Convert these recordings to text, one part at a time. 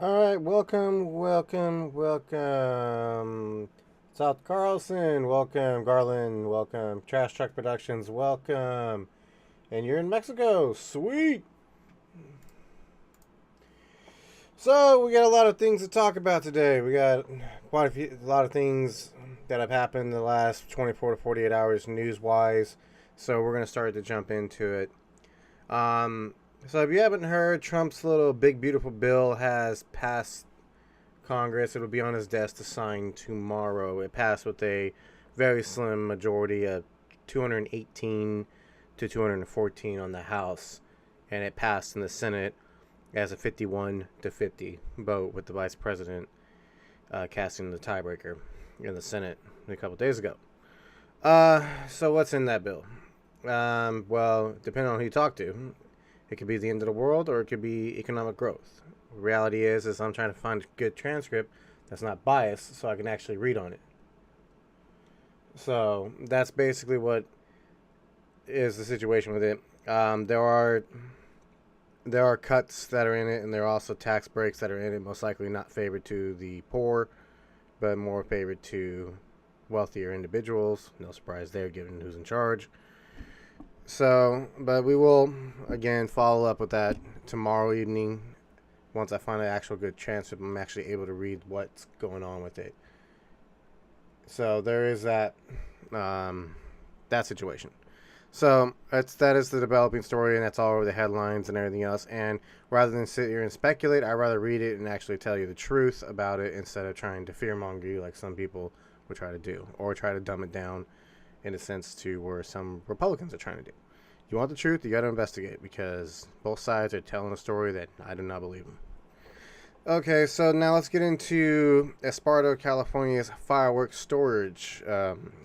All right, welcome. South Carlson, welcome. Garland, welcome. Trash Truck Productions, welcome. And you're in Mexico, sweet. So we got a lot of things to talk about today. We got a lot of things that have happened in the last 24 to 48 hours, news-wise. So we're gonna start to jump into it. So if you haven't heard, Trump's little big beautiful bill has passed Congress. It'll be on his desk to sign tomorrow. It passed with a very slim majority of 218 to 214 on the House, and it passed in the Senate as a 51 to 50 vote, with the vice president casting the tiebreaker in the Senate a couple days ago. So what's in that bill? Well, depending on who you talk to, it could be the end of the world or it could be economic growth. The reality is I'm trying to find a good transcript that's not biased so I can actually read on it. So that's basically what is the situation with it. There are cuts that are in it, and there are also tax breaks that are in it. Most likely not favored to the poor, but more favored to wealthier individuals. No surprise there, given who's in charge. So, but we will again follow up with that tomorrow evening. Once I find an actual good transcript, I'm actually able to read what's going on with it. So there is that situation. So that is the developing story, and that's all over the headlines and everything else. And rather than sit here and speculate, I'd rather read it and actually tell you the truth about it instead of trying to fearmonger you like some people would try to do, or try to dumb it down in a sense to where some Republicans are trying to do. You want the truth, you got to investigate, because both sides are telling a story that I do not believe in. Okay, so now let's get into Esparto, California's fireworks storage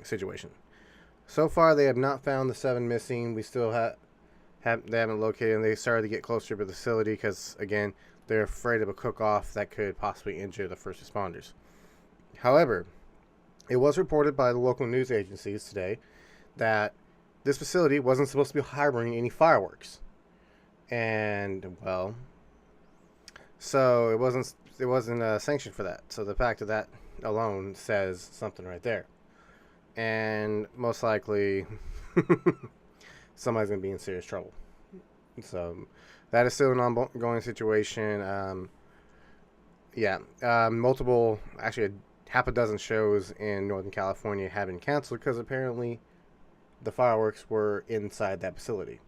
situation. So far, they have not found the 7 missing. We still they haven't located them. They started to get closer to the facility because, again, they're afraid of a cook-off that could possibly injure the first responders. However, it was reported by the local news agencies today that this facility wasn't supposed to be harboring any fireworks, and well, so it wasn't sanctioned for that. So the fact of that alone says something right there, and most likely somebody's gonna be in serious trouble. So that is still an ongoing situation. Multiple, actually, half a dozen shows in Northern California have been canceled because apparently the fireworks were inside that facility.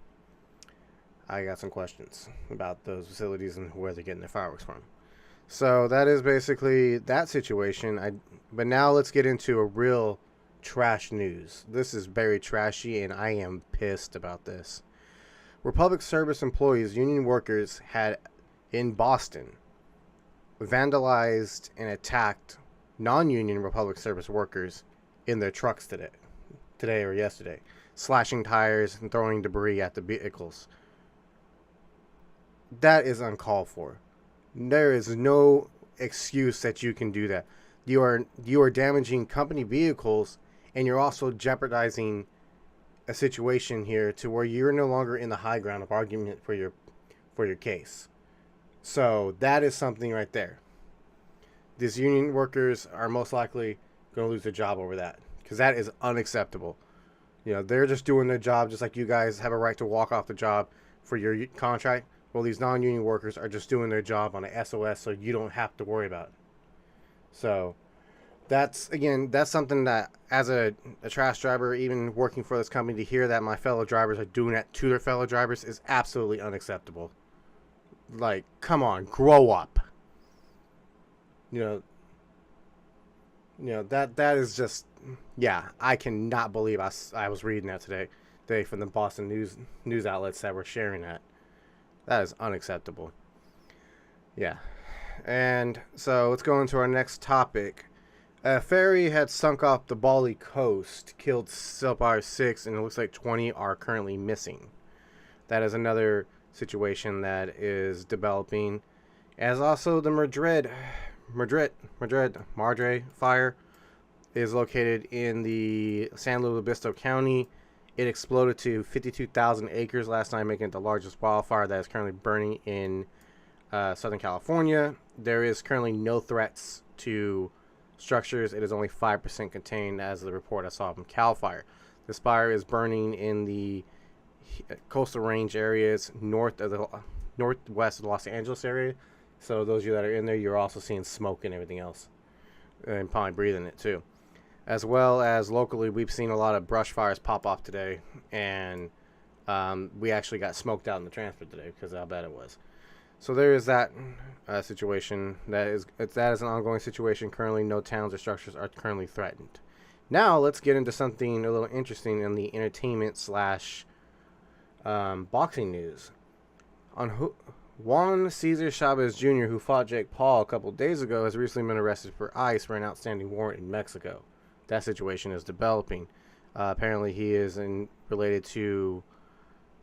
I got some questions about those facilities and where they're getting their fireworks from. So that is basically that situation. But now let's get into a real trash news. This is very trashy, and I am pissed about this. Where public service employees, union workers, had in Boston vandalized and attacked non-union public service workers in their trucks today or yesterday, slashing tires and throwing debris at the vehicles. That is uncalled for. There is no excuse that you can do that. You are damaging company vehicles, and you're also jeopardizing a situation here to where you're no longer in the high ground of argument for your case. So that is something right there. These union workers are most likely going to lose their job over that, because that is unacceptable. They're just doing their job, just like you guys have a right to walk off the job for your contract. Well, these non-union workers are just doing their job on a SOS, so you don't have to worry about it. So that's something that, as a trash driver, even working for this company, to hear that my fellow drivers are doing that to their fellow drivers is absolutely unacceptable. Like, come on, grow up. That is just, yeah, I cannot believe I was reading that today from the Boston news outlets that were sharing that. That is unacceptable. Yeah. And so let's go into our next topic. A ferry had sunk off the Bali coast, killed so far 6, and it looks like 20 are currently missing. That is another situation that is developing. As also the Madre fire is located in the San Luis Obispo County. It exploded to 52,000 acres last night, making it the largest wildfire that is currently burning in Southern California. There is currently no threats to structures. It is only 5% contained, as the report I saw from CAL FIRE. This fire is burning in the coastal range areas northwest of the Los Angeles area. So those of you that are in there, you're also seeing smoke and everything else, and probably breathing it too. As well as locally, we've seen a lot of brush fires pop off today, and we actually got smoked out in the transport today because of how bad it was. So there is that situation. That is an ongoing situation. Currently, no towns or structures are currently threatened. Now let's get into something a little interesting in the entertainment slash boxing news. Juan Cesar Chavez Jr., who fought Jake Paul a couple days ago, has recently been arrested for ICE for an outstanding warrant in Mexico. That situation is developing. Apparently, he is related to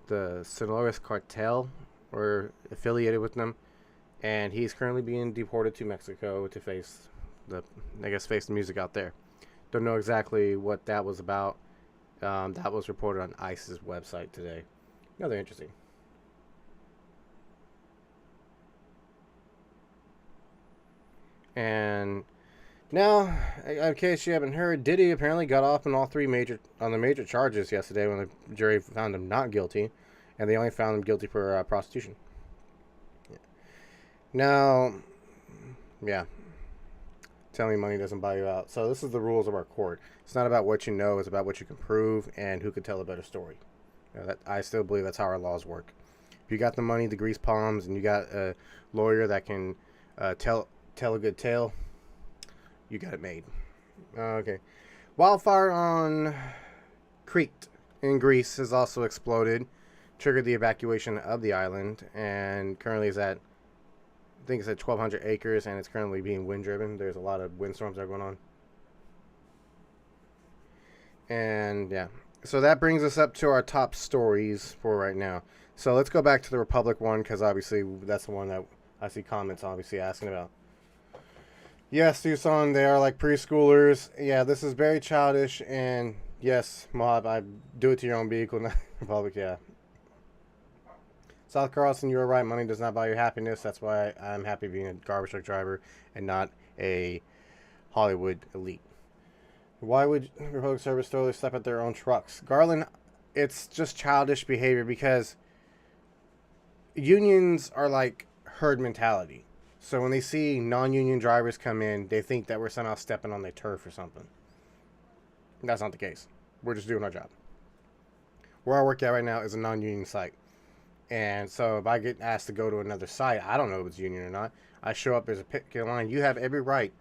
the Sinaloa cartel or affiliated with them, and he's currently being deported to Mexico to face the music out there. Don't know exactly what that was about. That was reported on ICE's website today. Another interesting. And now, in case you haven't heard, Diddy apparently got off on the major charges yesterday when the jury found him not guilty, and they only found him guilty for prostitution. Yeah. Now, yeah, tell me money doesn't buy you out. So this is the rules of our court. It's not about what you know; it's about what you can prove and who can tell a better story. I still believe that's how our laws work. If you got the money, the grease palms, and you got a lawyer that can tell a good tale, you got it made. Okay. Wildfire on Crete in Greece has also exploded, triggered the evacuation of the island, and currently is at, I think it's at 1,200 acres, and it's currently being wind driven. There's a lot of windstorms that are going on. And yeah. So that brings us up to our top stories for right now. So let's go back to the Republic one, because obviously that's the one that I see comments obviously asking about. Yes, Tucson, they are like preschoolers. Yeah, this is very childish, and yes, Mob, I do it to your own vehicle, not Republic, yeah. South Carlson, you were right. Money does not buy you happiness. That's why I'm happy being a garbage truck driver and not a Hollywood elite. Why would Republic service totally step at their own trucks? Garland, it's just childish behavior because unions are like herd mentality. So when they see non-union drivers come in, they think that we're somehow stepping on their turf or something. That's not the case. We're just doing our job. Where I work at right now is a non-union site. And so if I get asked to go to another site, I don't know if it's union or not. I show up, there's a picket line. You have every right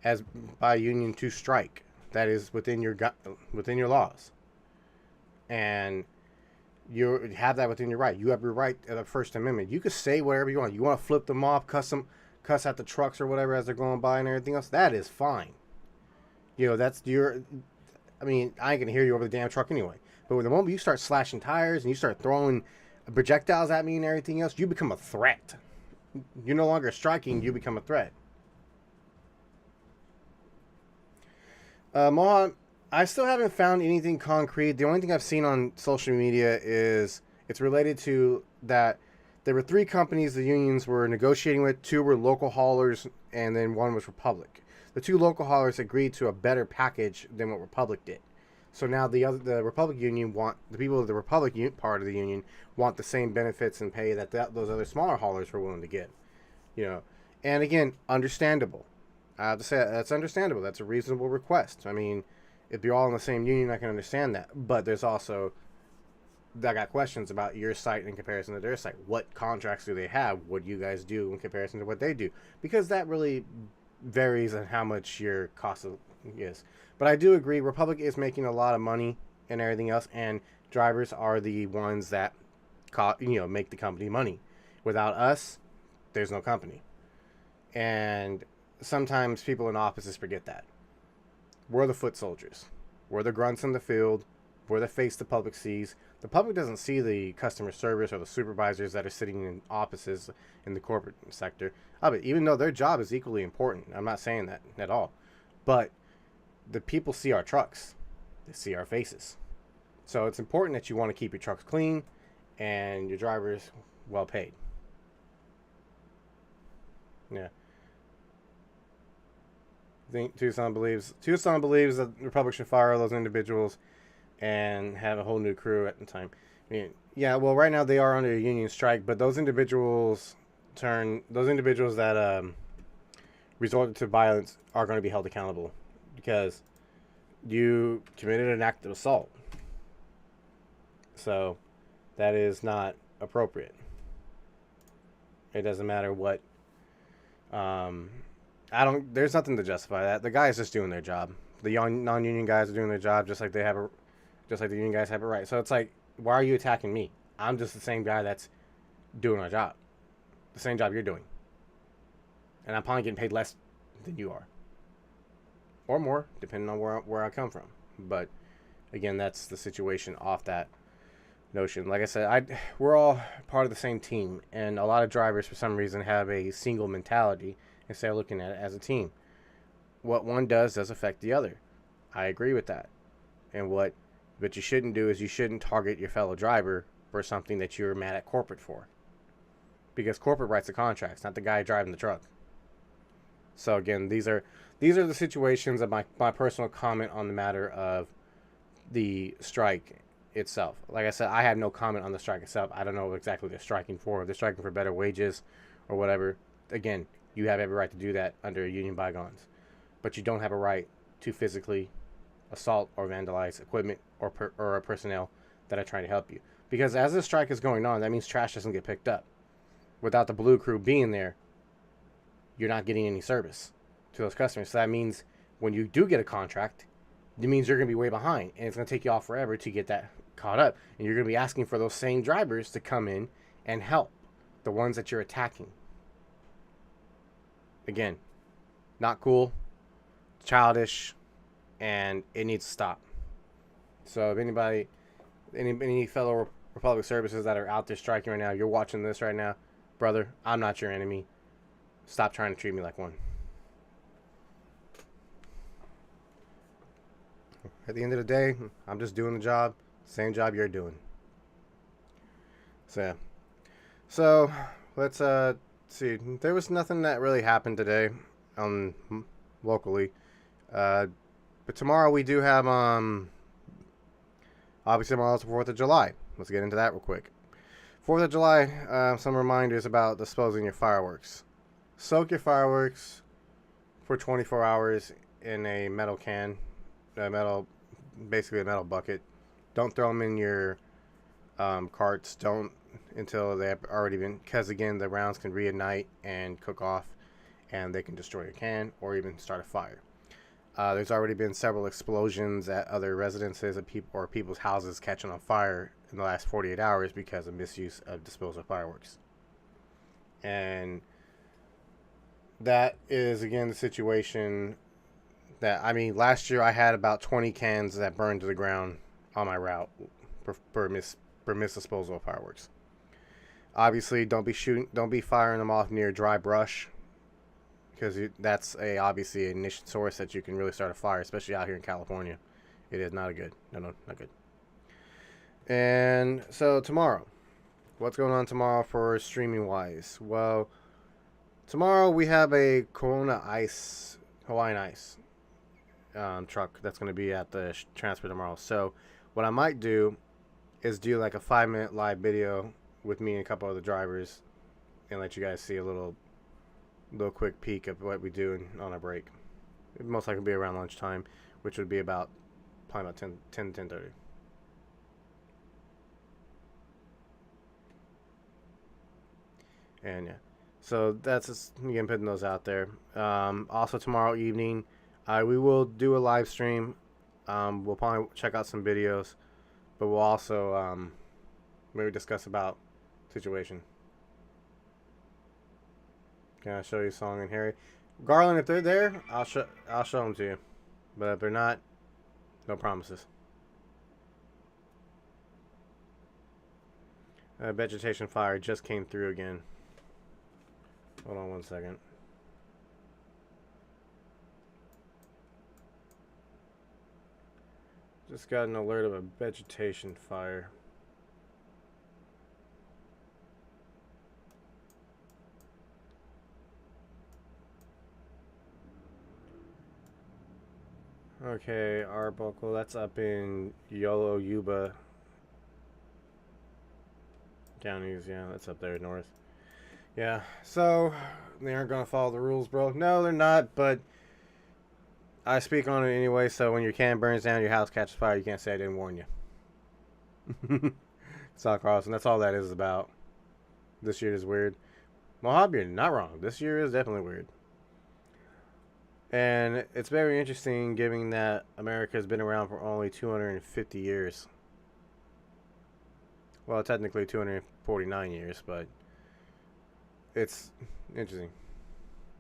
as by union to strike. That is within your laws. And you have that within your right. You have your right at the First Amendment. You can say whatever you want. You want to flip them off, cuss at the trucks or whatever as they're going by and everything else. That is fine. You know, that's your... I mean, I ain't going to hear you over the damn truck anyway. But the moment you start slashing tires and you start throwing projectiles at me and everything else, you become a threat. You're no longer striking, you become a threat. Mohan, I still haven't found anything concrete. The only thing I've seen on social media is it's related to that there were 3 companies the unions were negotiating with. 2 were local haulers, and then 1 was Republic. The 2 local haulers agreed to a better package than what Republic did. So now the Republic Union the people of the Republic part of the union want the same benefits and pay that those other smaller haulers were willing to give. You know, and again, understandable. I have to say that's understandable. That's a reasonable request. I mean, if you're all in the same union, I can understand that. But there's also, I got questions about your site in comparison to their site. What contracts do they have? What do you guys do in comparison to what they do? Because that really varies on how much your cost is. But I do agree, Republic is making a lot of money and everything else, and drivers are the ones that make the company money. Without us, there's no company. And sometimes people in offices forget that. We're the foot soldiers. We're the grunts in the field. We're the face the public sees. The public doesn't see the customer service or the supervisors that are sitting in offices in the corporate sector. Even though their job is equally important. I'm not saying that at all. But the people see our trucks. They see our faces. So it's important that you want to keep your trucks clean and your drivers well paid. Yeah. I think Tucson believes that the Republic should fire those individuals and have a whole new crew at the time. I mean, yeah, well, right now they are under a union strike, but those individuals that resorted to violence are going to be held accountable because you committed an act of assault. So that is not appropriate. It doesn't matter what. I don't. There's nothing to justify that. The guys just doing their job. The young non-union guys are doing their job just like just like the union guys have it right. So it's like, why are you attacking me? I'm just the same guy that's doing our job, the same job you're doing, and I'm probably getting paid less than you are, or more, depending on where I come from. But again, that's the situation off that notion. Like I said, we're all part of the same team, and a lot of drivers for some reason have a single mentality instead of looking at it as a team. What one does affect the other. I agree with that. And what you shouldn't do is you shouldn't target your fellow driver for something that you're mad at corporate for, because corporate writes the contracts, not the guy driving the truck. So again, these are the situations of my personal comment on the matter of the strike itself. Like I said, I have no comment on the strike itself. I don't know exactly what they're striking for. If they're striking for better wages or whatever, again, you have every right to do that under union bygones. But you don't have a right to physically assault or vandalize equipment or personnel that are trying to help you. Because as this strike is going on, that means trash doesn't get picked up. Without the blue crew being there, you're not getting any service to those customers. So that means when you do get a contract, it means you're going to be way behind, and it's going to take you all forever to get that caught up. And you're going to be asking for those same drivers to come in and help the ones that you're attacking. Again, not cool, childish, and it needs to stop. So if any fellow Republic services that are out there striking right now, you're watching this right now, brother, I'm not your enemy. Stop trying to treat me like one. At the end of the day, I'm just doing the job, same job you're doing. So let's see. There was nothing that really happened today, locally. But tomorrow we do have obviously tomorrow's the 4th of July. Let's get into that real quick. 4th of July, some reminders about disposing your fireworks. Soak your fireworks for 24 hours in a metal can, basically a metal bucket. Don't throw them in your carts. Don't until they've already been, because again, the rounds can reignite and cook off, and they can destroy your can or even start a fire. There's already been several explosions at other residences of people's houses catching on fire in the last 48 hours because of misuse of disposal fireworks. And that is, again, the situation that, I mean, last year I had about 20 cans that burned to the ground on my route for misdisposal of fireworks. Obviously, don't be firing them off near dry brush, because that's obviously an ignition source that you can really start a fire, especially out here in California. It is not good. No, not good. And so tomorrow, what's going on tomorrow for streaming wise? Well, tomorrow we have a Hawaiian Ice truck that's going to be at the transfer tomorrow. So what I might do is do like a 5-minute live video with me and a couple other drivers and let you guys see a little quick peek of what we do on our break. It most likely be around lunchtime, which would be probably about 10:30. And yeah, so that's just, again, putting those out there. Also tomorrow evening, we will do a live stream. We'll probably check out some videos, but we'll also maybe discuss about situation. Can I show you Song and Harry? Garland, if they're there, I'll show them to you. But if they're not, no promises. Vegetation fire just came through again. Hold on one second. Just got an alert of a vegetation fire. Okay, Arbuckle, that's up in Yolo Yuba counties. Yeah, that's up there north. Yeah, so they aren't going to follow the rules, bro. No, they're not, but I speak on it anyway, so when your can burns down, your house catches fire, you can't say I didn't warn you. It's all crossing. That's all that is about. This year is weird. Mojave, you're not wrong. This year is definitely weird. And it's very interesting given that America has been around for only 250 years. Well, technically 249 years, but it's interesting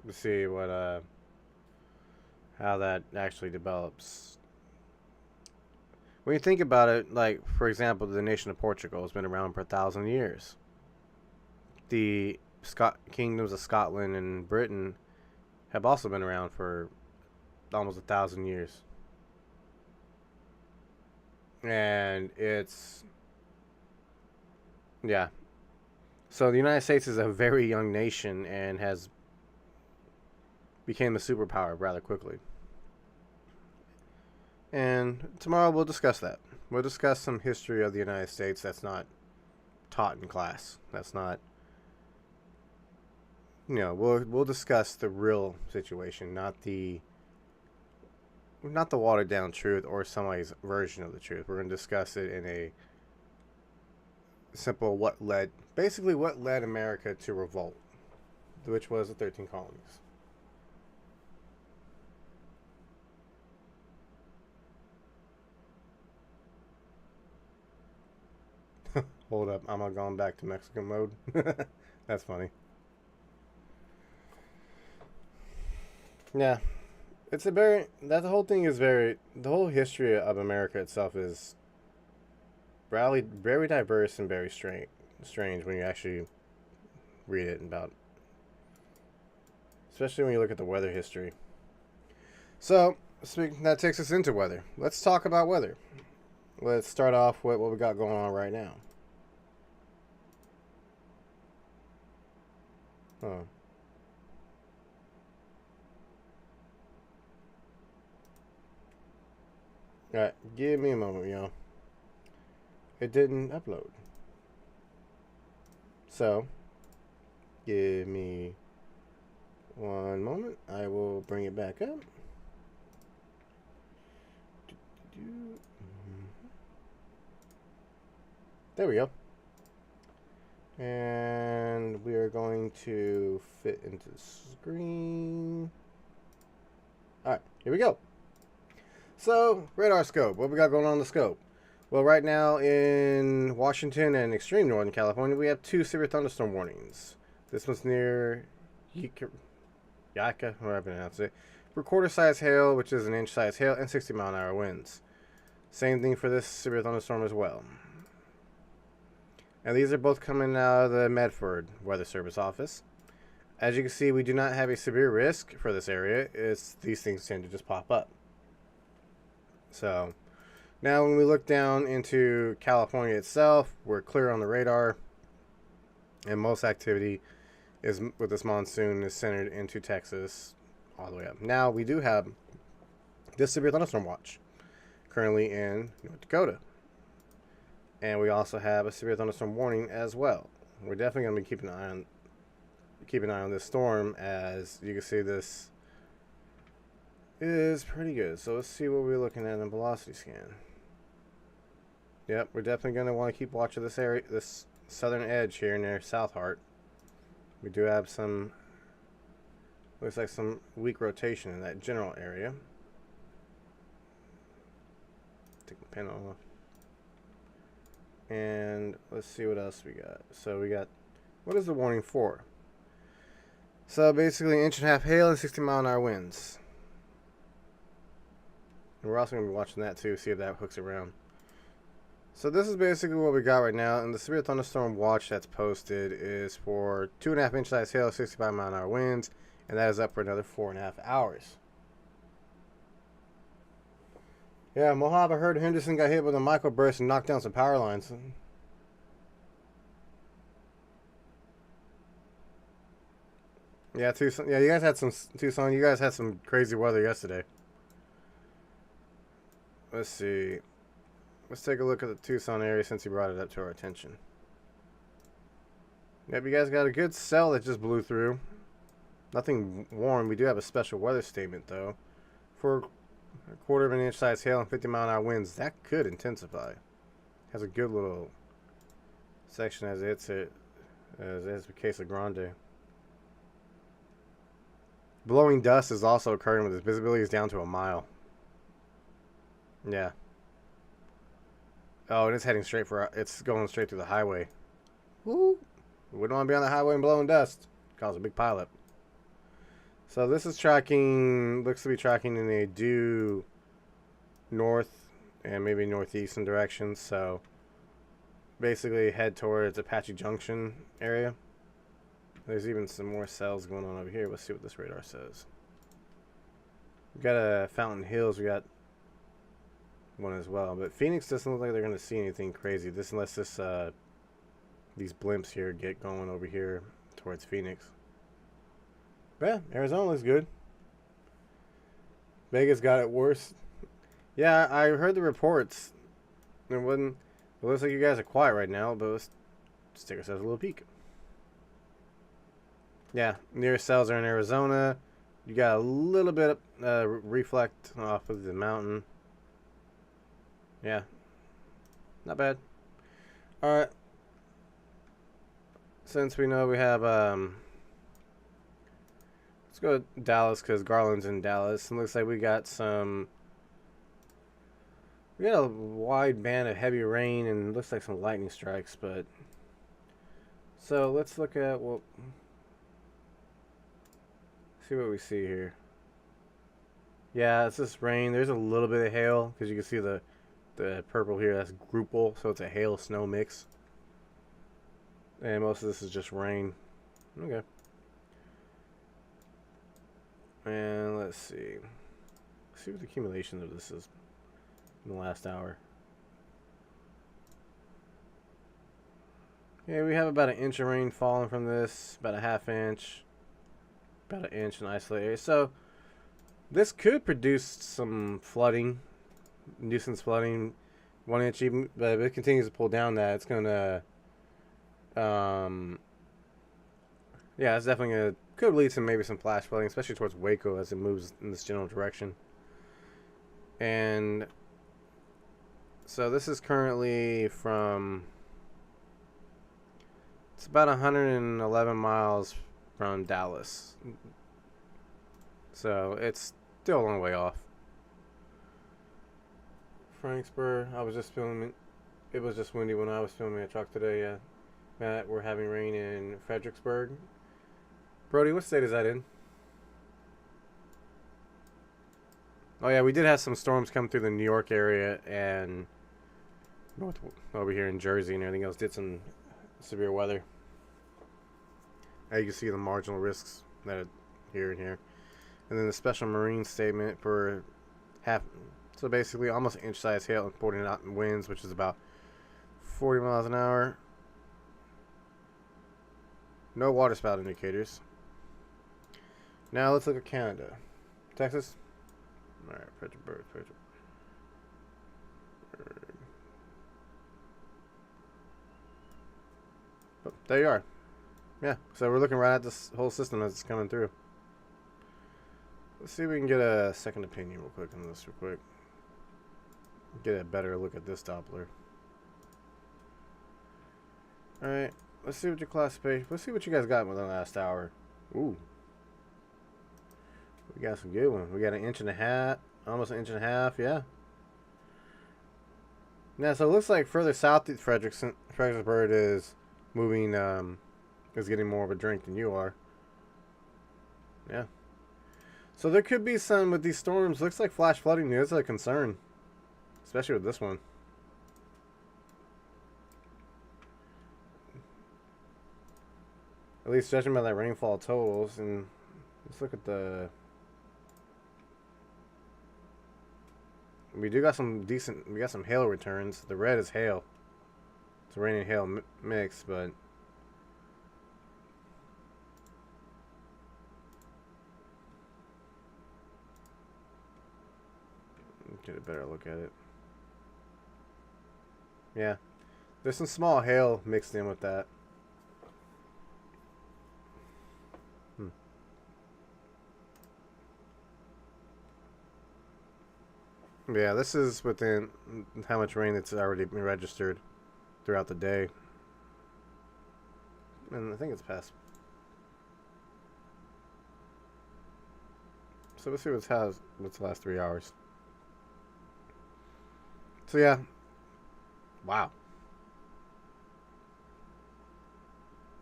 to see what how that actually develops. When you think about it, like for example, the nation of Portugal has been around for 1,000 years. The kingdoms of Scotland and Britain have also been around for almost 1,000 years, and it's yeah. So the United States is a very young nation and has became a superpower rather quickly. And tomorrow we'll discuss that. We'll discuss some history of the United States that's not taught in class. That's not, we'll discuss the real situation, not the watered down truth or somebody's version of the truth. We're going to discuss it in a simple what led America to revolt, which was the 13 colonies. Hold up, I'm going back to Mexican mode. That's funny. Yeah, it's a very that the whole thing is very the whole history of America itself is very diverse and very strange when you actually read it about, especially when you look at the weather history. So, that takes us into weather. Let's talk about weather. Let's start off with what we got going on right now. Oh. Alright, give me a moment, y'all. It didn't upload. So, give me one moment. I will bring it back up. There we go. And we are going to fit into the screen. Alright, here we go. So, radar scope. What we got going on the scope? Well, right now in Washington and extreme northern California, we have 2 severe thunderstorm warnings. This one's near Yaka, whatever I pronounce it. Recorder size hail, which is an inch size hail, and 60-mile-an-hour winds. Same thing for this severe thunderstorm as well. And these are both coming out of the Medford Weather Service office. As you can see, we do not have a severe risk for this area. These things tend to just pop up. So, now when we look down into California itself, we're clear on the radar. And most activity is with this monsoon is centered into Texas all the way up. Now, we do have this severe thunderstorm watch currently in North Dakota. And we also have a severe thunderstorm warning as well. We're definitely going to be keeping an eye on this storm. As you can see, this is pretty good. So let's see what we're looking at in velocity scan. Yep, we're definitely going to want to keep watch of this area, this southern edge here near South Hart. We do have some, looks like some weak rotation in that general area. Take the pen off. And let's see what else we got. So we got, what is the warning for? So basically, 1.5 inch hail and 60-mile-an-hour winds. And we're also going to be watching that too, see if that hooks around. So this is basically what we got right now. And the severe thunderstorm watch that's posted is for 2.5 inch size hail, 65-mile-an-hour winds. And that is up for another 4.5 hours. Yeah, Mojave, I heard Henderson got hit with a microburst and knocked down some power lines. Yeah, Tucson. Yeah, you guys had some Tucson. You guys had some crazy weather yesterday. let's see. Let's take a look at the Tucson area since you brought it up to our attention. Yep, you guys got a good cell that just blew through. Nothing warm. We do have a special weather statement, though. For a quarter of an inch size hail and 50-mile-an-hour winds, that could intensify. Has a good little section as it's the Casa Grande. Blowing dust is also occurring with its visibility is down to a mile. Yeah. Oh, and it's heading straight for. It's going straight through the highway. Woo! We wouldn't want to be on the highway and blowing dust. Cause a big pileup. So this is tracking. Looks to be tracking in a due north and maybe northeastern direction. So basically head towards Apache Junction area. There's even some more cells going on over here. Let's see what this radar says. We got a Fountain Hills. We got one as well, but Phoenix doesn't look like they're going to see anything crazy. Unless these blimps here get going over here towards Phoenix. But yeah, Arizona looks good. Vegas got it worse. Yeah, I heard the reports. It looks like you guys are quiet right now, but let's take ourselves a little peek. Yeah, nearest cells are in Arizona. You got a little bit of reflect off of the mountain. Yeah, not bad. All right. Since we know we have, let's go to Dallas because Garland's in Dallas. And looks like we got a wide band of heavy rain and looks like some lightning strikes. But so let's look at see what we see here. Yeah, it's just rain. There's a little bit of hail because you can see the purple here. That's groupal, so it's a hail snow mix. And most of this is just rain. Okay. And let's see. Let's see what the accumulation of this is in the last hour. Yeah, we have about an inch of rain falling from this, about a half inch, about an inch in isolated area. So this could produce some flooding, nuisance flooding, 1 inch even. But if it continues to pull down, that it's gonna, yeah, it's definitely gonna could lead to maybe some flash flooding, especially towards Waco as it moves in this general direction. And so this is currently from. It's about 111 miles from Dallas. So it's still a long way off. Franksburg, I was just filming. It was just windy when I was filming a truck today. Yeah, Matt, we're having rain in Fredericksburg. Brody, what state is that in? Oh yeah, we did have some storms come through the New York area and north over here in Jersey and everything else. Did some severe weather. You can see the marginal risks that are here and here. And then the special marine statement for so basically almost an inch size hail and 40 knot winds, which is about 40 miles an hour. No water spout indicators. Now let's look at Canada. Texas. Alright, Fredericksburg. Oh, there you are. Yeah, so we're looking right at this whole system as it's coming through. Let's see if we can get a second opinion real quick on this real quick. Get a better look at this Doppler. Alright, let's see what your classification. Let's see what you guys got within the last hour. Ooh. We got some good ones. We got an inch and a half, almost an inch and a half, yeah. Now, so it looks like further south, Fredericksburg is moving, is getting more of a drink than you are. Yeah. So there could be some with these storms. Looks like flash flooding is a concern, especially with this one. At least judging by that rainfall totals, and let's look at the. We do got some decent. We got some hail returns. The red is hail. It's a rain and hail mix, but. Get a better look at it. Yeah. There's some small hail mixed in with that. Yeah, this is within how much rain it's already been registered throughout the day. And I think it's past. So let's see what's the last 3 hours. So yeah. Wow.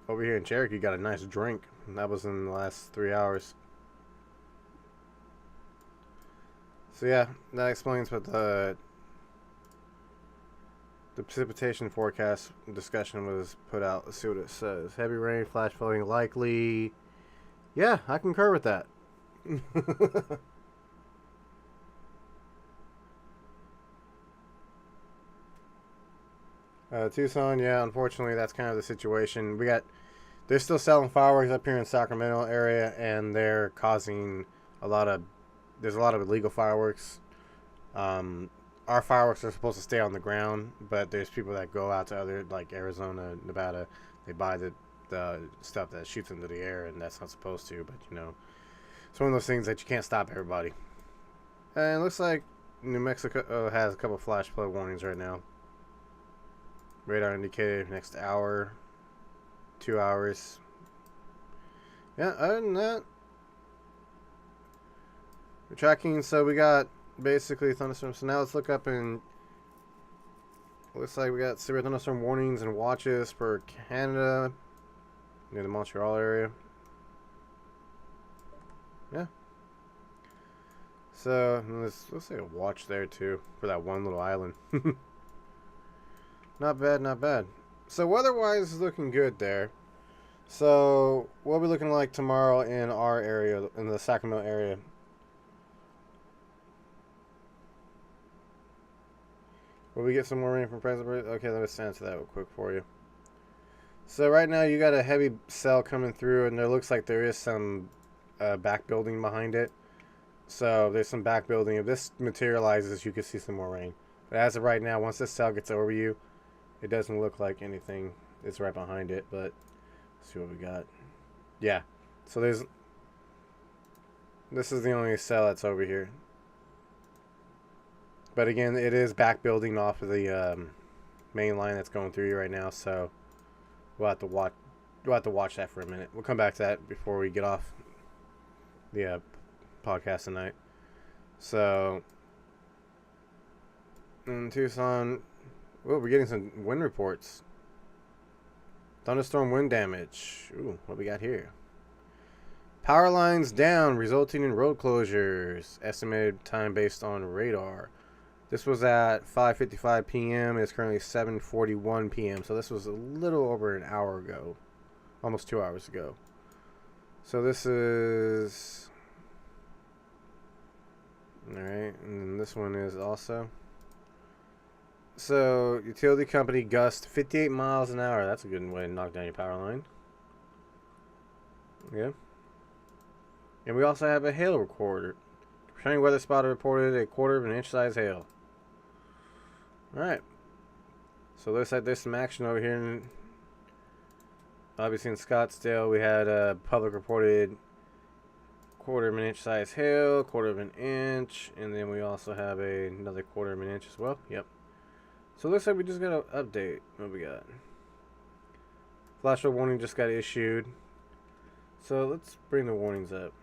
Over here in Cherokee got a nice drink. And that was in the last 3 hours. So yeah, that explains what the precipitation forecast discussion was put out. Let's see what it says. Heavy rain, flash flooding likely. Yeah, I concur with that. Tucson, yeah, unfortunately that's kind of the situation. They're still selling fireworks up here in Sacramento area, and they're causing there's a lot of illegal fireworks. Our fireworks are supposed to stay on the ground, but there's people that go out to other, like Arizona, Nevada. They buy the stuff that shoots into the air, and that's not supposed to. But it's one of those things that you can't stop everybody. And it looks like New Mexico has a couple of flash flood warnings right now. Radar indicated next hour, 2 hours. Yeah, other than that, we're tracking. So we got basically thunderstorms. So now let's look up and looks like we got severe thunderstorm warnings and watches for Canada near the Montreal area. Yeah. So let's say a watch there too for that one little island. Not bad, not bad. So weather-wise is looking good there. So what are we looking like tomorrow in our area, in the Sacramento area? Will we get some more rain from President? Okay, let me answer that real quick for you. So right now you got a heavy cell coming through, and there looks like there is some back building behind it. So there's some back building. If this materializes, you could see some more rain. But as of right now, once this cell gets over you, it doesn't look like anything is right behind it. But let's see what we got. Yeah. So this is the only cell that's over here. But again, it is back building off of the main line that's going through you right now. So we'll have to watch that for a minute. We'll come back to that before we get off the podcast tonight. So in Tucson, we're getting some wind reports. Thunderstorm wind damage. Ooh, what we got here? Power lines down, resulting in road closures. Estimated time based on radar. This was at 5:55 p.m. It's currently 7:41 p.m. So this was a little over an hour ago. Almost 2 hours ago. So this is... Alright, and then this one is also... So, utility company gust 58 miles an hour. That's a good way to knock down your power line. Yeah. And we also have a hail recorder. Training weather spotter reported a 1/4 of an inch size hail. Alright. So looks like there's some action over here. Obviously in Scottsdale we had a public reported 1/4 of an inch size hail, 1/4 of an inch, and then we also have another 1/4 of an inch as well. Yep. So it looks like we just got an update. What we got? Flash flood warning just got issued. So let's bring the warnings up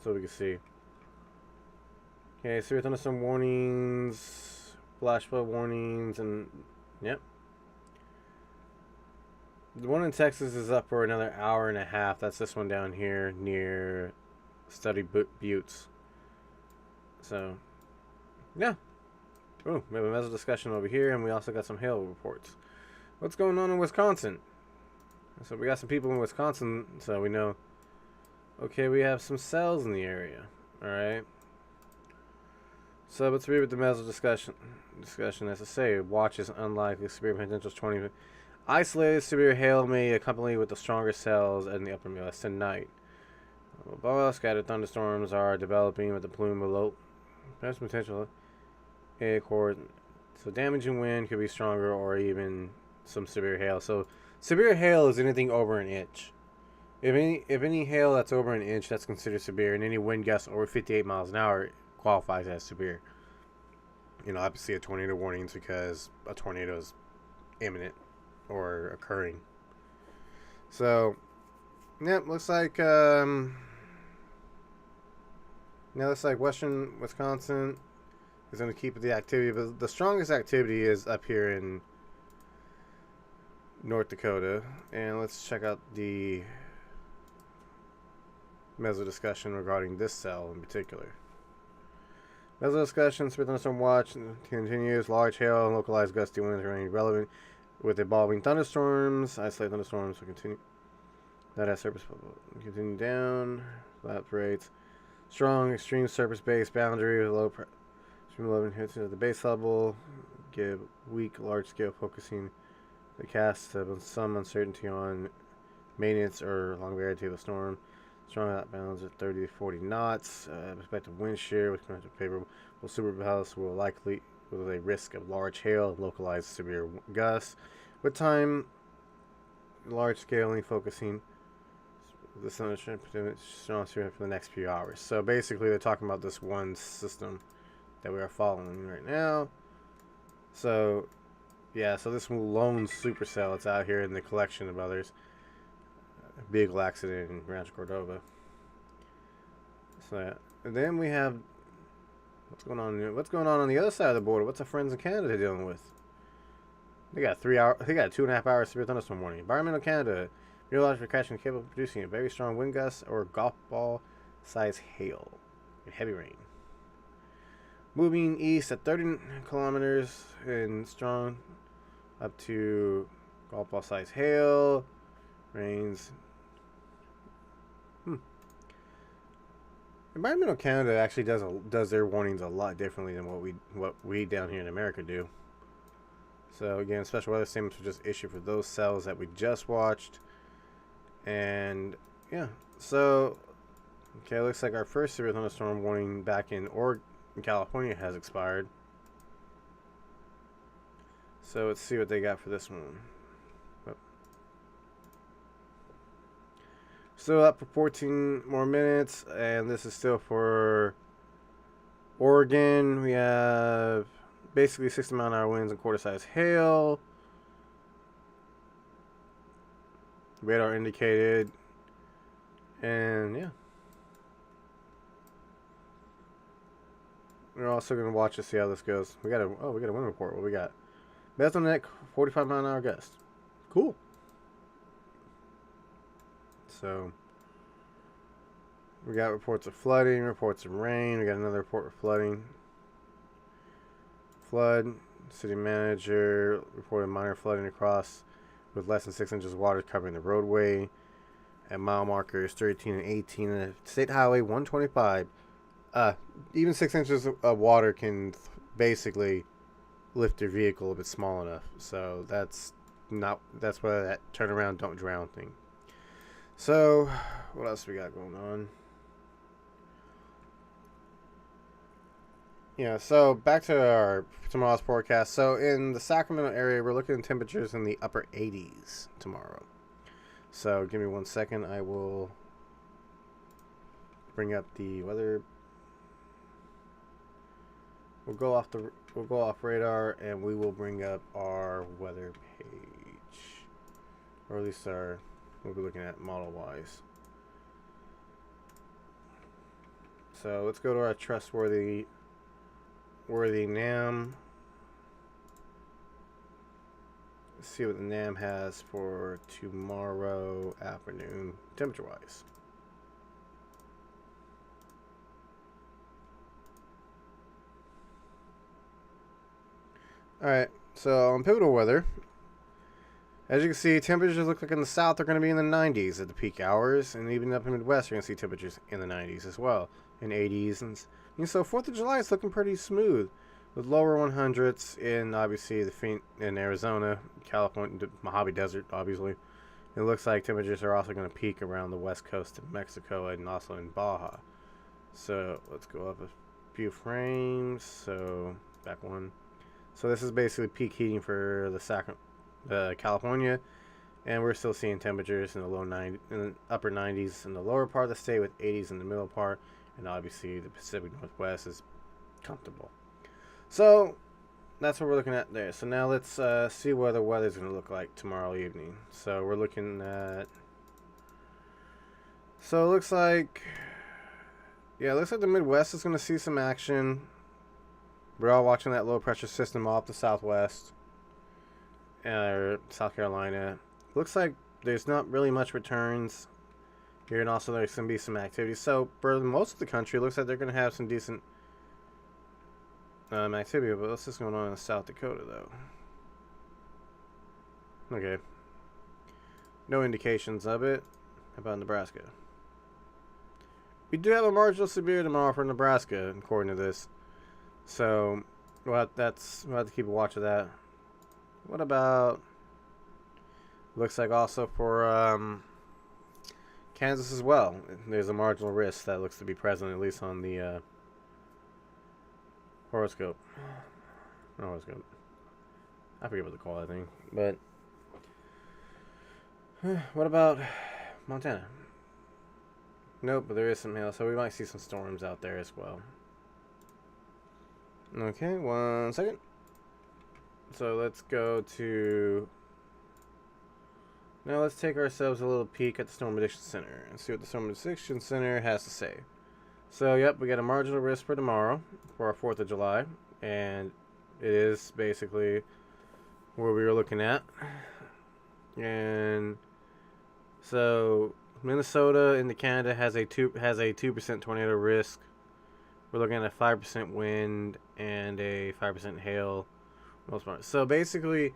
so we can see. Okay, severe thunderstorm warnings, flash flood warnings, and yep. The one in Texas is up for another hour and a half. That's this one down here near Study Buttes. So, yeah. Oh, we have a mezzo discussion over here, and we also got some hail reports. What's going on in Wisconsin? So we got some people in Wisconsin, so we know. Okay, we have some cells in the area. All right. So let's read with the mezzo discussion. As I say, watch is unlikely. Severe potential 20. Isolated severe hail may accompany with the stronger cells in the upper Midwest tonight. Above scattered thunderstorms are developing with the plume below. Best potential. Acorn. So damage and wind could be stronger or even some severe hail. So severe hail is anything over an inch. If any hail that's over an inch, that's considered severe, and any wind gusts over 58 miles an hour qualifies as severe. Obviously a tornado warning is because a tornado is imminent or occurring. So, yeah, looks like Western Wisconsin is going to keep the activity, but the strongest activity is up here in North Dakota. And let's check out the meso discussion regarding this cell in particular. Meso discussion, Smith thunderstorm watch continues. Large hail and localized gusty winds remain relevant with evolving thunderstorms. Isolated thunderstorms will continue. That has surface continue down. Flat rates. Strong extreme surface-based boundary with low extreme low hits at the base level. Give weak large-scale focusing the cast of some uncertainty on maintenance or longevity of the storm. Strong outbounds at 30 to 40 knots. Respective wind shear with conventional favorable superpowers will likely with a risk of large hail and localized severe gusts. With time, large scaling focusing the sun strong for the next few hours. So basically, they're talking about this one system that we are following right now. So, yeah, so this lone supercell, it's out here in the collection of others. Vehicle accident in Rancho Cordova. So, yeah. And then we have what's going on the other side of the border. What's our friends in Canada dealing with? They got 2.5 hours severe thunderstorm warning. Environmental Canada, meteorological forecasting capable of producing a very strong wind gusts or golf ball size hail and heavy rain. Moving east at 30 kilometers and strong up to golf ball size hail. Rains. Environmental Canada actually does their warnings a lot differently than what we down here in America do. So again, special weather statements were just issued for those cells that we just watched. And yeah, so okay, looks like our first severe thunderstorm warning back in Oregon, California has expired. So let's see what they got for this one. Still up for 14 more minutes, and this is still for Oregon. We have basically 60 mile an hour winds and quarter size hail. Radar indicated, and yeah. We're also going to watch to see how this goes. We got a wind report. What we got? Best neck, 45 mile an hour gust. Cool. So, we got reports of flooding, reports of rain. We got another report of flooding. Flood. City manager reported minor flooding across with less than 6 inches of water covering the roadway at mile markers 13 and 18 and State Highway 125. Even 6 inches of water can basically lift your vehicle if it's small enough. So that's why that turnaround don't drown thing. So, what else we got going on? Yeah, so back to our tomorrow's forecast. So, in the Sacramento area, we're looking at temperatures in the upper 80s tomorrow. So, give me 1 second. I will bring up the weather. We'll go off radar, and we will bring up our weather page, or at least we'll be looking at model-wise. So let's go to our trustworthy NAM. Let's see what the NAM has for tomorrow afternoon, temperature-wise. Alright, so on Pivotal Weather, as you can see, temperatures look like in the south are going to be in the 90s at the peak hours, and even up in the Midwest, you're going to see temperatures in the 90s as well, in 80s. And so 4th of July is looking pretty smooth, with lower 100s in, obviously, in Arizona, California, the Mojave Desert, obviously. It looks like temperatures are also going to peak around the west coast of Mexico and also in Baja. So let's go up a few frames. So back one. So this is basically peak heating for the California, and we're still seeing temperatures in the in the upper 90s in the lower part of the state, with 80s in the middle part, and obviously the Pacific Northwest is comfortable. So that's what we're looking at there. So now let's see what the weather's going to look like tomorrow evening. So we're looking at. So it looks like. Yeah, it looks like the Midwest is going to see some action. We're all watching that low pressure system off the Southwest, or South Carolina. Looks like there's not really much returns here, and also there's going to be some activity. So for most of the country, it looks like they're going to have some decent activity. But what's just going on in South Dakota, though? Okay. No indications of it. How about Nebraska? We do have a marginal severe tomorrow for Nebraska, according to this. So, we'll have to keep a watch of that. What about... Looks like also for Kansas as well. There's a marginal risk that looks to be present, at least on the horoscope. Not horoscope. I forget what to call that thing. But, what about Montana? Nope, but there is some hail, so we might see some storms out there as well. Okay, 1 second. So let's go to... Now let's take ourselves a little peek at the Storm Prediction Center and see what the Storm Prediction Center has to say. So, yep, we got a marginal risk for tomorrow for our 4th of July, and it is basically where we were looking at. And so Minnesota into Canada has a 2% tornado risk. We're looking at a 5% wind and a 5% hail. Most part. So basically,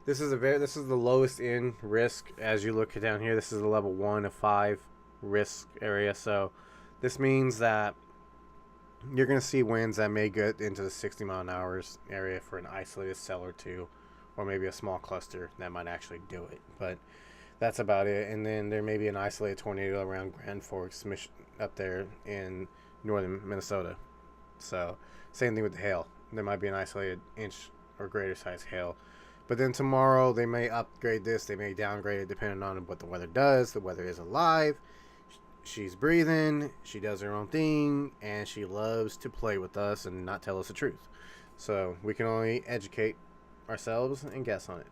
this is the lowest in risk as you look down here. This is a level 1 of 5 risk area. So this means that you're going to see winds that may get into the 60 mile an hour area for an isolated cell or two, or maybe a small cluster that might actually do it. But that's about it. And then there may be an isolated tornado around Grand Forks, up there in northern Minnesota. So same thing with the hail. There might be an isolated inch or greater size hail. But then tomorrow they may upgrade this, they may downgrade it depending on what the weather does. The weather is alive. She's breathing, she does her own thing, and she loves to play with us and not tell us the truth. So we can only educate ourselves and guess on it.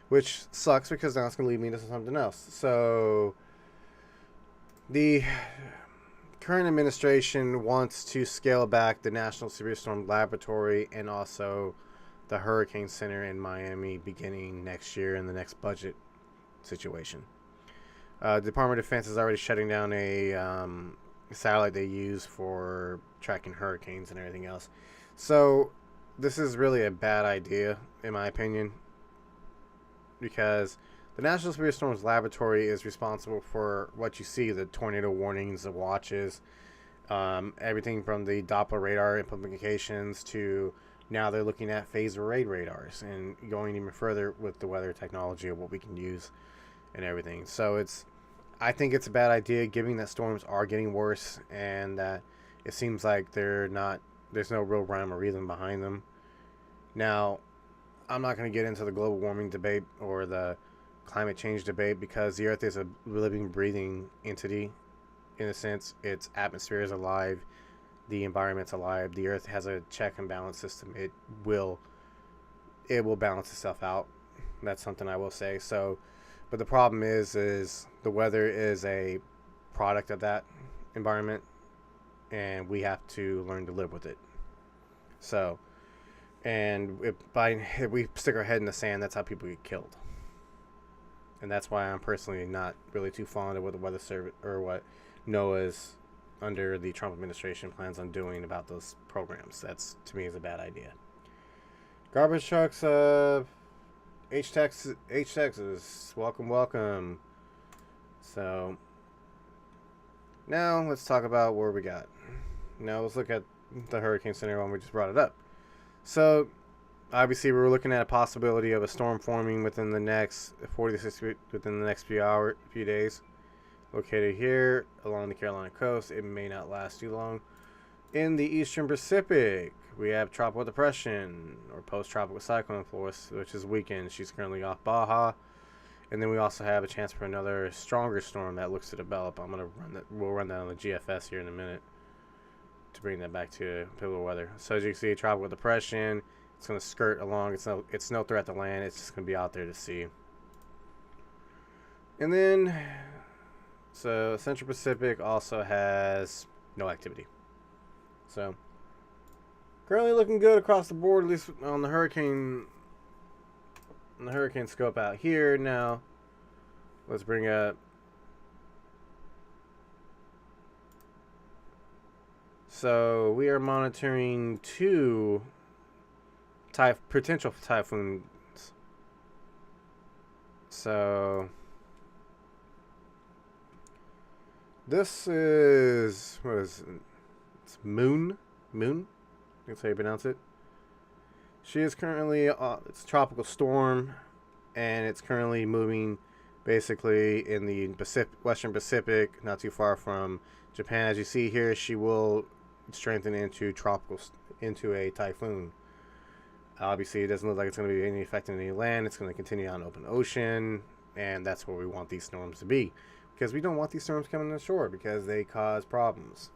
Which sucks because now it's going to lead me to something else. So the current administration wants to scale back the National Severe Storm Laboratory and also the Hurricane Center in Miami beginning next year in the next budget situation. The Department of Defense is already shutting down a satellite they use for tracking hurricanes and everything else. So this is really a bad idea, in my opinion, because the National Severe Storms Laboratory is responsible for what you see, the tornado warnings, the watches, everything from the Doppler radar implications to now they're looking at phased array radars and going even further with the weather technology of what we can use and everything. So I think it's a bad idea, given that storms are getting worse and that it seems like there's no real rhyme or reason behind them. Now, I'm not going to get into the global warming debate or the climate change debate because the Earth is a living, breathing entity. In a sense, its atmosphere is alive, the environment's alive, the Earth has a check and balance system. It will balance itself out. That's something I will say. So, but the problem is the weather is a product of that environment, and we have to learn to live with it. So, and if we stick our head in the sand, that's how people get killed. And that's why I'm personally not really too fond of what the Weather Service or what NOAA's under the Trump administration plans on doing about those programs. That's, to me, is a bad idea. Garbage trucks, Texas, welcome. So now let's talk about where we got. Now let's look at the Hurricane Center when we just brought it up. So obviously we were looking at a possibility of a storm forming within the next 40 to 60 within the next few days. Located here along the Carolina coast. It may not last too long. In the Eastern Pacific, we have tropical depression or post-tropical cyclone force, which is weakened. She's currently off Baja, and then we also have a chance for another stronger storm that looks to develop. We'll run that on the GFS here in a minute to bring that back to pivotal weather. So as you can see, tropical depression. It's going to skirt along. It's no threat to land. It's just going to be out there to sea. And then, so Central Pacific also has no activity. So currently looking good across the board, at least on the hurricane scope out here. Now let's bring up. So we are monitoring two potential typhoons. So this is, what is it? It's Moon. That's how you pronounce it. She is currently, it's a tropical storm, and it's currently moving basically in the Western Pacific, not too far from Japan. As you see here, she will strengthen into a typhoon. Obviously, it doesn't look like it's going to be any effect on any land. It's going to continue on open ocean, and that's where we want these storms to be, because we don't want these storms coming to the shore because they cause problems.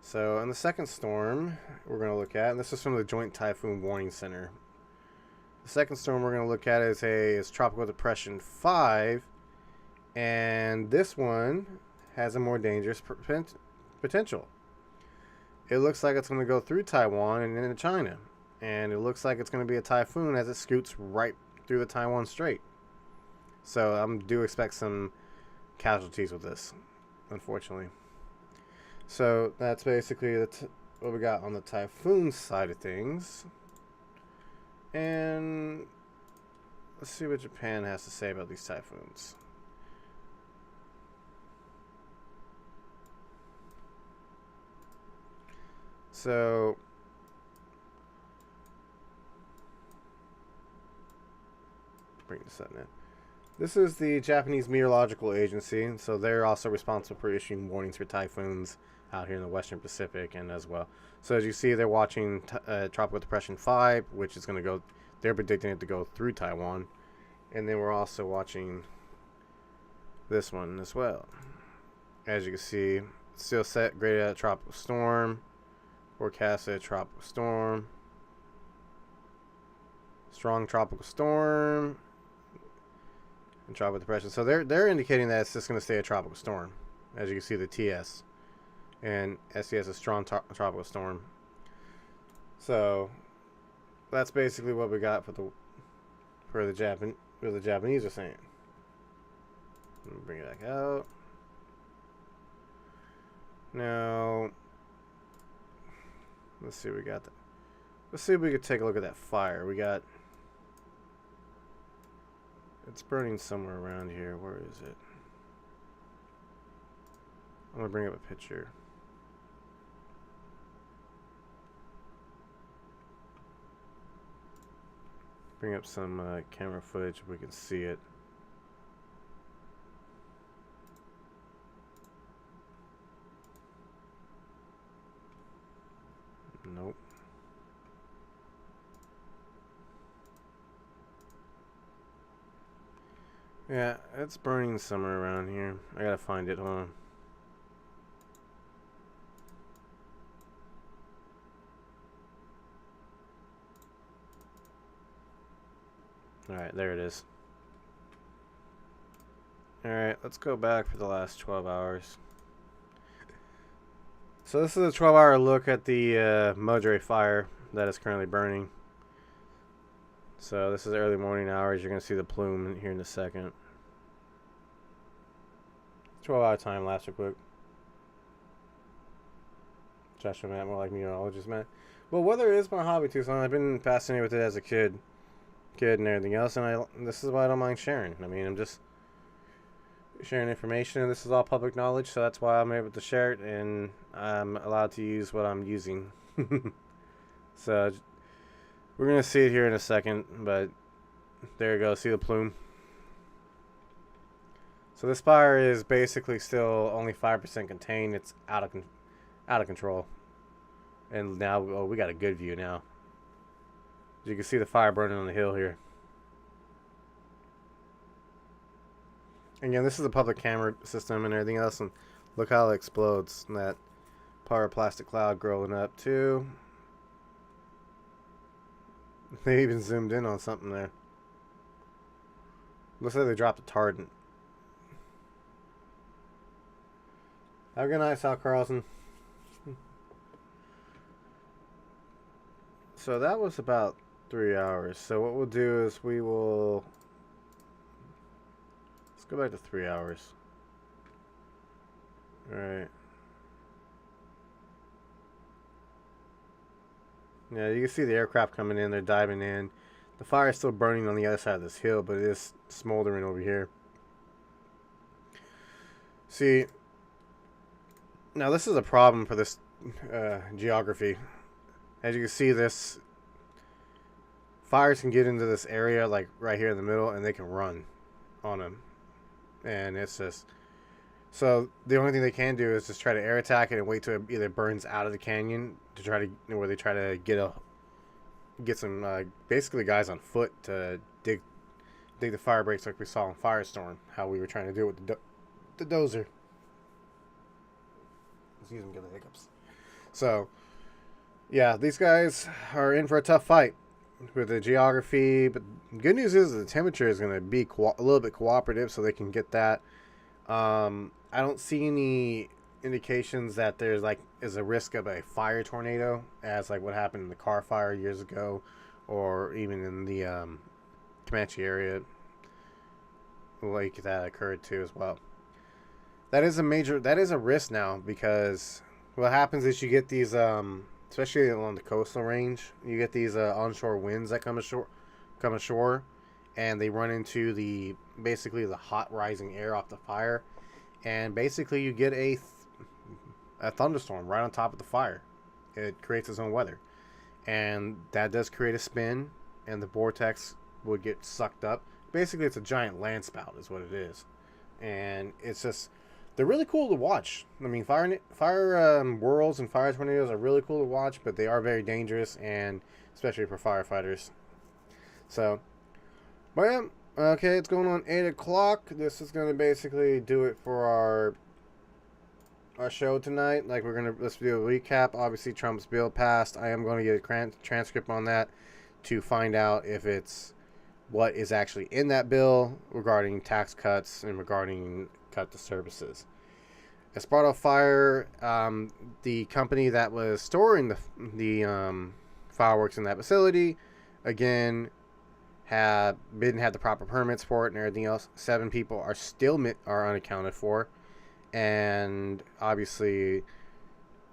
So, in the second storm we're going to look at, and this is from the Joint Typhoon Warning Center. The second storm we're going to look at is Tropical Depression 5, and this one has a more dangerous potential. It looks like it's going to go through Taiwan and into China. And it looks like it's going to be a typhoon as it scoots right through the Taiwan Strait. So I do expect some casualties with this, unfortunately. So that's basically what we got on the typhoon side of things. And let's see what Japan has to say about these typhoons. So bring this up now. This is the Japanese Meteorological Agency, so they're also responsible for issuing warnings for typhoons out here in the Western Pacific and as well. So as you see, they're watching Tropical Depression 5, which is going to go, they're predicting it to go through Taiwan. And then we're also watching this one as well. As you can see, still set graded at a tropical storm, forecasted tropical storm, strong tropical storm, and tropical depression. So they're indicating that it's just going to stay a tropical storm. As you can see, the TS and STS is strong tropical storm. So that's basically what we got for the Japanese are saying. Let me bring it back out. Now let's see what we got. Let's see if we could take a look at that fire. We got. It's burning somewhere around here. Where is it? I'm going to bring up a picture. Bring up some camera footage if we can see it. Nope. Yeah, it's burning somewhere around here. I gotta find it. Hold on. Alright, there it is. Alright, let's go back for the last 12 hours. So this is a 12-hour look at the Modre fire that is currently burning. So this is early morning hours. You're going to see the plume here in a second. 12-hour time lapse real quick. Trashman Matt, more like meteorologist Matt. Well, weather is my hobby too, so I've been fascinated with it as a kid and everything else, and this is why I don't mind sharing. I mean, I'm just sharing information, and this is all public knowledge, so that's why I'm able to share it, and I'm allowed to use what I'm using. So we're gonna see it here in a second, but there you go. See the plume. So this fire is basically still only 5% contained. It's out of control. And now, oh, we got a good view now. You can see the fire burning on the hill here. And again, this is a public camera system and everything else, and look how it explodes. And that pyroclastic cloud growing up too. They even zoomed in on something there. Looks like they dropped a tardant. Have a good night, South Carlson. So that was about 3 hours. So what we'll do is we will... Let's go back to 3 hours. Alright. Yeah, you can see the aircraft coming in. They're diving in. The fire is still burning on the other side of this hill, but it is smoldering over here. See, now this is a problem for this geography. As you can see, this fires can get into this area, like right here in the middle, and they can run on them. And it's just... So the only thing they can do is just try to air attack it and wait till it either burns out of the canyon to try to, where they try to get some basically guys on foot to dig the fire breaks like we saw in Firestorm. How we were trying to do it with the dozer. Excuse me, get the hiccups. So yeah, these guys are in for a tough fight with the geography. But good news is the temperature is going to be a little bit cooperative, so they can get that. I don't see any indications that there's is a risk of a fire tornado, as like what happened in the Car Fire years ago, or even in the Comanche area, like that occurred too as well. That is a risk now, because what happens is you get these, especially along the coastal range, you get these onshore winds that come ashore, and they run into basically the hot rising air off the fire, and basically you get a thunderstorm right on top of the fire. It creates its own weather, and that does create a spin, and the vortex would get sucked up. Basically, it's a giant land spout is what it is, and it's just, they're really cool to watch. I mean, fire whirls and fire tornadoes are really cool to watch, but they are very dangerous, and especially for firefighters. So, but yeah, okay, it's going on 8 o'clock. This is going to basically do it for our show tonight. Like, let's do a recap. Obviously, Trump's bill passed. I am going to get a transcript on that to find out if it's what is actually in that bill regarding tax cuts and regarding cut to services. Esparto Fire, the company that was storing the fireworks in that facility, again, didn't have the proper permits for it and everything else. 7 people are unaccounted for, and obviously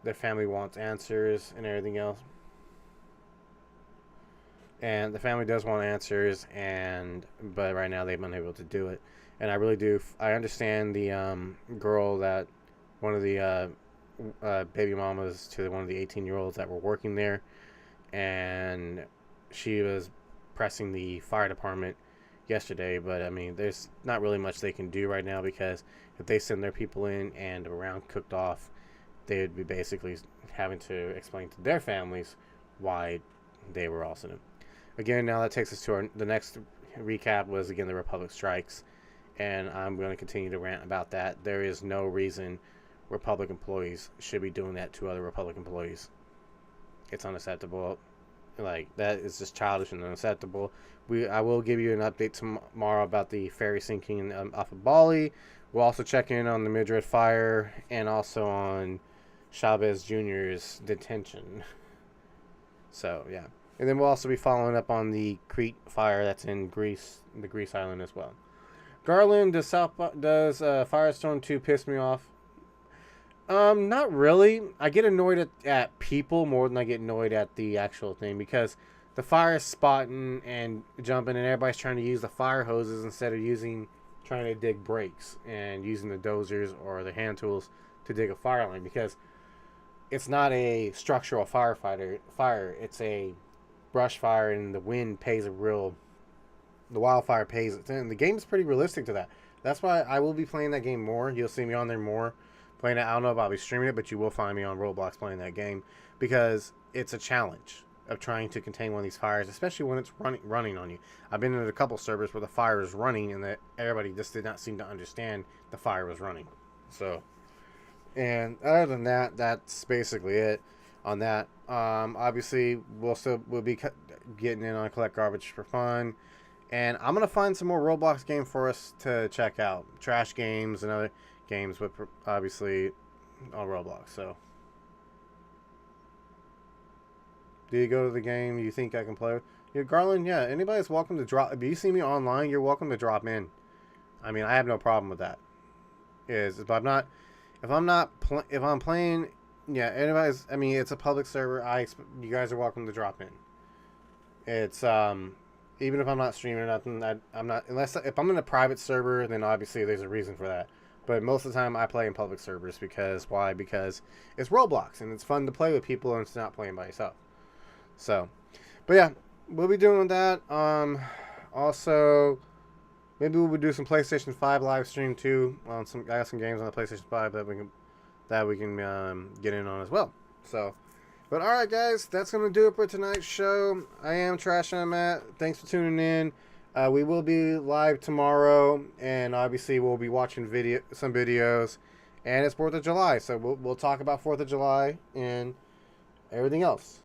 their family wants answers and everything else. And the family does want answers, but right now they've been unable to do it. And I really do. I understand the girl that one of the baby mamas to one of the 18-year-olds that were working there, and she was pressing the fire department yesterday. But I mean, there's not really much they can do right now, because if they send their people in and a round cooked off, they would be basically having to explain to their families why they were also in. Again, now that takes us to the next recap was, again, the Republic strikes. And I'm going to continue to rant about that. There is no reason Republic employees should be doing that to other Republic employees. It's unacceptable. Like, that is just childish and unacceptable. I will give you an update tomorrow about the ferry sinking off of Bali. We'll also check in on the Madrid fire and also on Chavez Jr.'s detention. So, yeah. And then we'll also be following up on the Crete fire that's in Greece, the Greece island as well. Garland, does Firestorm 2 piss me off? Not really. I get annoyed at people more than I get annoyed at the actual thing, because the fire is spotting and jumping, and everybody's trying to use the fire hoses instead of trying to dig breaks and using the dozers or the hand tools to dig a fire line, because it's not a structural fire. It's a brush fire, and the wind pays the wildfire pays it. And the game's pretty realistic to that. That's why I will be playing that game more. You'll see me on there more. playing it. I don't know if I'll be streaming it, but you will find me on Roblox playing that game because it's a challenge of trying to contain one of these fires, especially when it's running on you. I've been in a couple servers where the fire is running and that everybody just did not seem to understand the fire was running. So, and other than that, that's basically it on that. Obviously, we'll be getting in on Collect Garbage for fun. And I'm going to find some more Roblox game for us to check out. Trash games and other games, but obviously on Roblox. So, do you go to the game you think I can play with? Yeah, Garland, yeah. Anybody's welcome to drop. If you see me online, you're welcome to drop in. I mean, I have no problem with that. If I'm playing, yeah, anybody's, I mean, it's a public server. You guys are welcome to drop in. It's, even if I'm not streaming or nothing, I'm not, unless, if I'm in a private server, then obviously there's a reason for that. But most of the time I play in public servers why? Because it's Roblox and it's fun to play with people and it's not playing by yourself. So, but yeah, we'll be doing that. Also, maybe we'll do some PlayStation 5 live stream too. I got some games on the PlayStation 5 that we can get in on as well. So, but all right, guys, that's gonna do it for tonight's show. I am Trashman Matt. Thanks for tuning in. We will be live tomorrow, and obviously we'll be watching some videos. And it's 4th of July, so we'll talk about 4th of July and everything else.